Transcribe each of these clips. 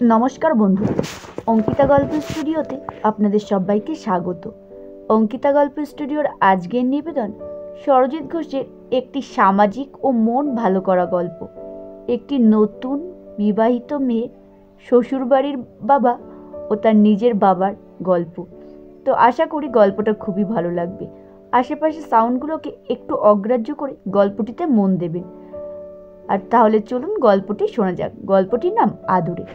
নমস্কার বন্ধু, অঙ্কিতা গল্প স্টুডিওতে আপনাদের সবাইকে স্বাগত। অঙ্কিতা গল্প স্টুডিওর আজকের নিবেদন সরজিৎ ঘোষের একটি সামাজিক ও মন ভালো করা গল্প। একটি নতুন বিবাহিত মেয়ে, শ্বশুরবাড়ির বাবা ও তার নিজের বাবার গল্প। তো আশা করি গল্পটা খুবই ভালো লাগবে। আশেপাশে সাউন্ডগুলোকে একটু অগ্রাহ্য করে গল্পটিতে মন দেবেন। আর তাহলে চলুন গল্পটি শোনা যাক। গল্পটির নাম আদুরে।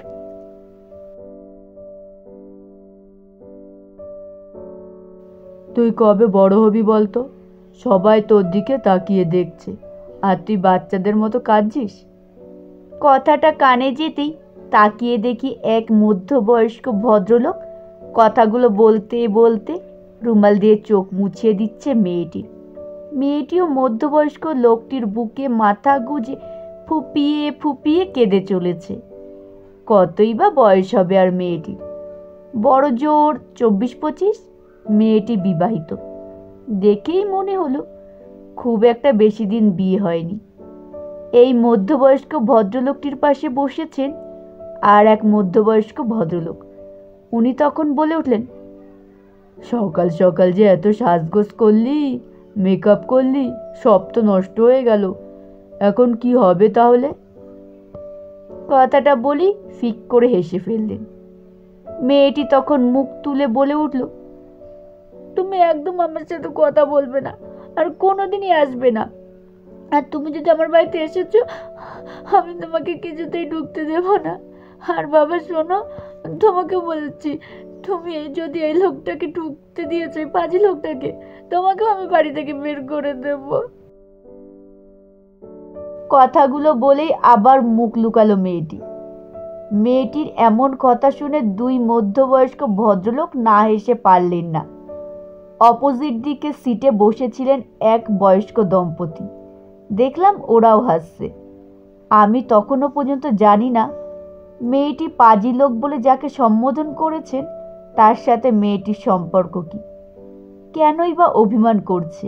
তুই কবে বড় হবি বলতো? সবাই তোর দিকে তাকিয়ে দেখছে, আর তুই বাচ্চাদের মতো কাঁদছিস। কথাটা কানে যেতেই তাকিয়ে দেখি এক মধ্যবয়স্ক ভদ্রলোক কথাগুলো বলতে বলতে রুমাল দিয়ে চোখ মুছিয়ে দিচ্ছে মেয়েটিও মধ্যবয়স্ক লোকটির বুকে মাথা গুজে ফুপিয়ে ফুপিয়ে কেঁদে চলেছে। কতই বা বয়স হবে আর মেয়েটির? বড় জোর 24-25। মেয়েটি বিবাহিত। দেখেই মনে হলো খুব একটা বেশি দিন বিয়ে হয়নি। এই মধ্যবয়স্ক ভদ্রলোকটির পাশে বসেছেন আর এক মধ্যবয়স্ক ভদ্রলোক। উনি তখন বলে উঠলেন, সকাল সকাল যে এত সাজগোজ করলি, মেকআপ করলি, সব তো নষ্ট হয়ে গেল। এখন কি হবে তাহলে? কথাটা বলি ফিক করে হেসে ফেললেন। মেয়েটি তখন মুখ তুলে বলে উঠল, তুমি একদম আমার সাথে কথা বলবে না, আর কোনোদিনই আসবে না। আর তুমি যদি আমার বাড়িতে এসেছো, আমি তোমাকে কিছুতেই ঢুকতে দেব না। আর বাবা শোনো, তোমাকে বলছি, তুমি যদি এই লোকটাকে ঢুকতে দিয়েছো, এই পাজি লোকটাকে, তোমাকেও আমি বাড়ি থেকে বের করে দেব। কথাগুলো বলেই আবার মুখ লুকালো মেয়েটির এমন কথা শুনে দুই মধ্যবয়স্ক ভদ্রলোক না হেসে পারলেন না। অপোজিট দিকে সিটে বসেছিলেন এক বয়স্ক দম্পতি। দেখলাম ওরাও হাসছে। আমি তখনও পর্যন্ত জানি না মেয়েটি পাজি লোক বলে যাকে সম্বোধন করেছেন তার সাথে মেয়েটির সম্পর্ক কি, কেনই বা অভিমান করছে।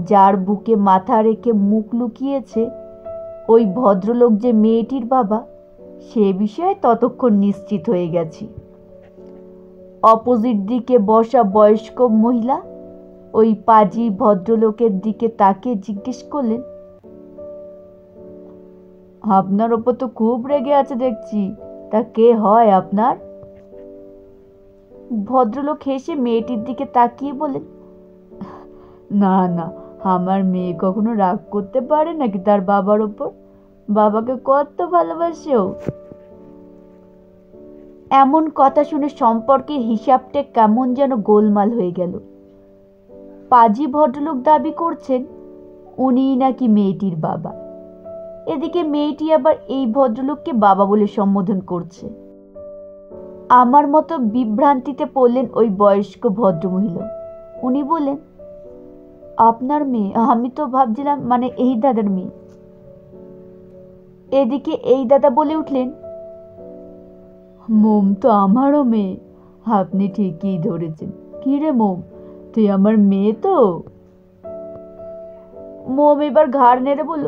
যার বুকে মাথা রেখে মুখ লুকিয়েছে ওই ভদ্রলোক যে মেয়েটির বাবা, সে বিষয়ে ততক্ষণ নিশ্চিত হয়ে গেছি। অপোজিট দিকে বসা বয়স্ক মহিলা ওই পাজি ভদ্রলোকের দিকে তাকিয়ে জিজ্ঞেস করলেন, আপনার ওপর তো খুব রেগে আছে দেখছি, তা কে হয় আপনার? ভদ্রলোক হেসে মেয়েটির দিকে তাকিয়ে বলেন, না না, আমার মেয়ে কখনো রাগ করতে পারে নাকি তার বাবার ওপর? বাবাকে কত ভালোবাসে ও। এমন কথা শুনে সম্পর্কের হিসাবটা কেমন যেন গোলমাল হয়ে গেল। পাজি ভদ্রলোক দাবি করছেন উনিই নাকি মেয়েটির বাবা, এদিকে মেয়েটি আবার এই ভদ্রলোককে বাবা বলে সম্বোধন করছে। আমার মতো বিভ্রান্তিতে পড়লেন ওই বয়স্ক ভদ্রমহিলা। উনি বললেন, আপনার মেয়ে? আমি তো ভাবছিলাম মানে এই দাদার মেয়ে। এদিকে এই দাদা বলে উঠলেন, মোম তো আমারও মেয়ে। আপনি ঠিকই ধরেছেন। কি রে মোম, তুই আমার মেয়ে তো? মোম এবার ঘাড় নেড়ে বলল,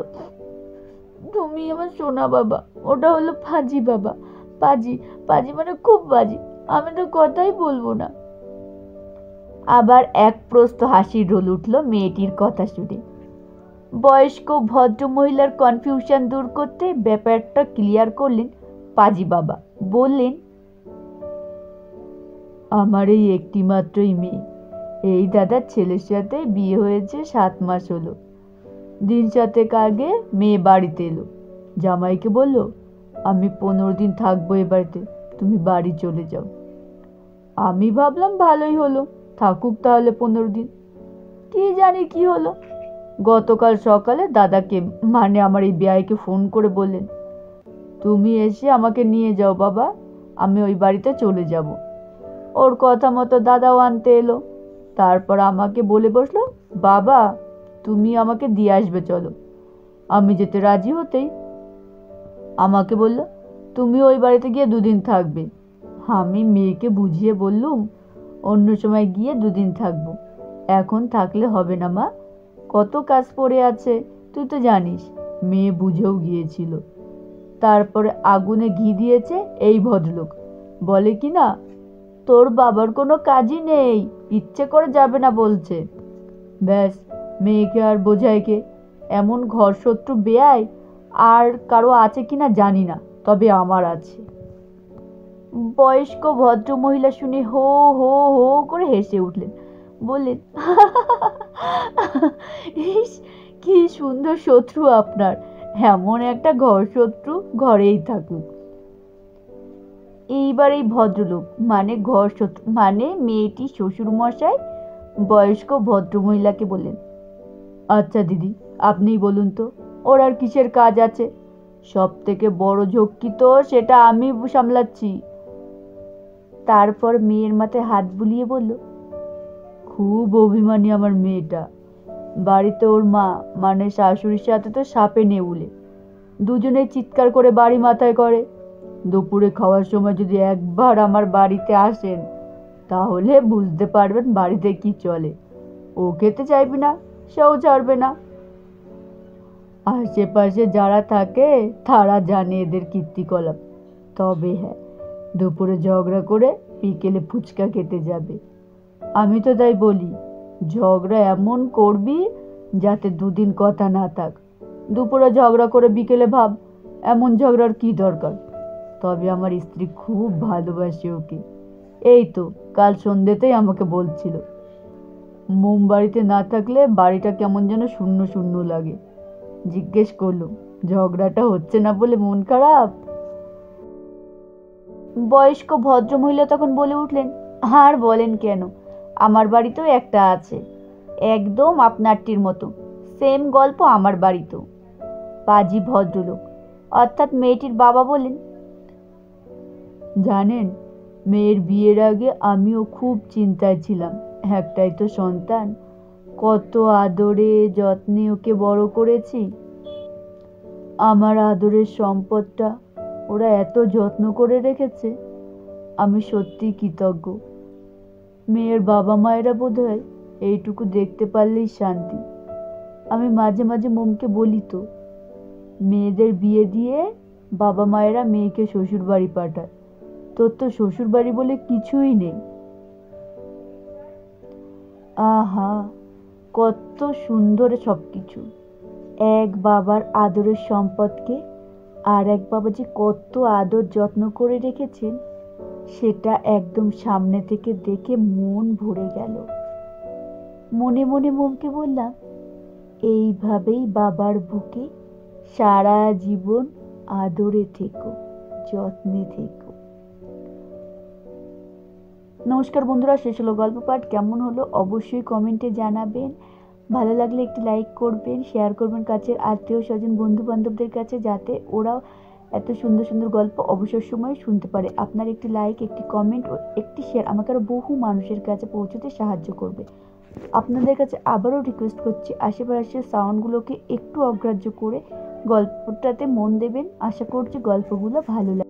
তুমি আমার সোনা বাবা, ওটা হলো পাজি বাবা। পাজি পাজি মানে খুব বাজি, আমি তো কথাই বলবো না। আবার এক প্রস্ত হাসির রোল উঠল মেয়েটির কথা শুনে। বয়স্ক ভদ্র মহিলার কনফিউশন দূর করতে ব্যাপারটা ক্লিয়ার করলেন পাজি বাবা। বললেন, আমার এই একটি মাত্রই মেয়ে। এই দাদার ছেলের সাথে বিয়ে হয়েছে 7 মাস হলো। দিন 7 আগে মেয়ে বাড়িতে এলো। জামাইকে বলল, আমি 15 দিন থাকবো এ বাড়িতে, তুমি বাড়ি চলে যাও। আমি ভাবলাম ভালোই হলো, থাকুক তাহলে 15 দিন। কি জানি কি হলো, গতকাল সকালে দাদাকে মানে আমার এই বিয়াইকে ফোন করে বললেন, তুমি এসে আমাকে নিয়ে যাও বাবা, আমি ওই বাড়িতে চলে যাব। ওর কথা মতো দাদাও আনতে এলো। তারপর আমাকে বলে বসলো, বাবা তুমি আমাকে দিয়ে আসবে চলো। আমি যেতে রাজি হতেই আমাকে বলল, তুমি ওই বাড়িতে গিয়ে 2 দিন থাকবে। আমি মেয়েকে বুঝিয়ে বললুম, অন্য সময় গিয়ে 2 দিন থাকবো, এখন থাকলে হবে না মা, কত কাজ পড়ে আছে, তুই তো জানিস। মেয়ে বুঝেও গিয়েছিল। তারপরে আগুনে ঘি দিয়েছে এই ভদ্রলোক। বলে কি না, তোর বাবার কোনো কাজই নেই, ইচ্ছে করে যাবে না বলছে। ব্যাস, মেয়েকে আর বোঝায় কে? এমন ঘর শত্রু বেয়াই আর কারো আছে কিনা জানি না, তবে আমার আছে। বয়স্ক ভদ্র মহিলা শুনে হো হো হো করে হেসে উঠলেন, বললেন, ইস, কি সুন্দর শত্রু আপনার। এমন একটা ঘর শত্রু ঘরেই থাকুক। এইবার এই ভদ্রলোক মানে ঘর শত্রু মানে মেয়েটি শ্বশুর মশাই বয়স্ক ভদ্র মহিলাকে বললেন, আচ্ছা দিদি, আপনিই বলুন তো, ওর আর কিসের কাজ আছে? সব থেকে বড় ঝক্কি তো সেটা আমি সামলাচ্ছি। তারপর মেয়ের মাথায় হাত বুলিয়ে বলল, খুব অভিমানী আমার মেয়েটা। বাড়িতে ওর মা মানে শাশুড়ির সাথে তো সাপে নেউলে, দুজনে চিৎকার করে বাড়ি মাথায় করে। দুপুরে খাওয়ার সময় যদি একবার আমার বাড়িতে আসেন, তাহলে বুঝতে পারবেন বাড়িতে কি চলে। ও খেতে চাইবে না, সেও ছাড়বে না। আশেপাশে যারা থাকে তারা জানে এদের কীর্তিকলাপ। তবে হ্যাঁ, দুপুরে ঝগড়া করে বিকেলে ফুচকা খেতে যাবে। আমি তো তাই বলি, ঝগড়া এমন করবি যাতে দুদিন কথা না থাক। দুপুরে ঝগড়া করে বিকেলে ভাব, এমন ঝগড়ার কি দরকার? তবে আমার স্ত্রী খুব ভালোবাসে ওকে। এই তো কাল সন্ধ্যেতেই আমাকে বলছিল, মোম বাড়িতে না থাকলে বাড়িটা কেমন যেন শূন্য শূন্য লাগে। জিজ্ঞেস করলো, ঝগড়াটা হচ্ছে না বলে মন খারাপ? বয়স্ক ভদ্রমহিলা তখন বলে উঠলেন, আর বলেন কেন, আমার বাড়িতেও একটা আছে, একদম আপনারটির মতো, সেম গল্প আমার বাড়িতেও। পাজি ভদ্রলোক অর্থাৎ মেয়েটির বাবা বলেন, জানেন, মেয়ের বিয়ের আগে আমিও খুব চিন্তায় ছিলাম। একটাই তো সন্তান, কত আদরে যত্নে ওকে বড় করেছি। আমার আদরের সম্পদটা ওরা এত যত্ন করে রেখেছে, আমি সত্যি কৃতজ্ঞ। মেয়ের বাবা মায়েরা বোধহয় এইটুকু দেখতে পারলেই শান্তি। আমি মাঝে মাঝে মোমকে বলি তো, মেয়েদের বিয়ে দিয়ে বাবা মায়েরা মেয়েকে শ্বশুর বাড়ি পাঠায়, তোর তো শ্বশুর বাড়ি বলে কিছুই নেই। আহা, কত সুন্দর সবকিছু। এক বাবার আদরের সম্পদকে আর এক বাবা যে কত আদর যত্ন করে রেখেছেন, সেটা একদম সামনে থেকে দেখে মন ভরে গেল। মনে মনে মোমকে বললাম, এইভাবেই বাবার বুকে সারা জীবন আদরে থেকো, যত্নে থেকো। নমস্কার বন্ধুরা, শেষ হলো গল্প পাঠ। কেমন হলো অবশ্যই কমেন্টে জানাবেন। ভালো লাগলে একটি লাইক করবেন, শেয়ার করবেন কাছের আত্মীয় স্বজন বন্ধু বান্ধবদের কাছে, যাতে ওরাও এত সুন্দর সুন্দর গল্প অবসর সময় শুনতে পারে। আপনার একটি লাইক, একটি কমেন্ট ও একটি শেয়ার আমাকে আরও বহু মানুষের কাছে পৌঁছতে সাহায্য করবে। আপনাদের কাছে আবারও রিকোয়েস্ট করছি, আশেপাশের সাউন্ডগুলোকে একটু অগ্রাহ্য করে গল্পটাতে মন দেবেন। আশা করছি গল্পগুলো ভালো লাগে।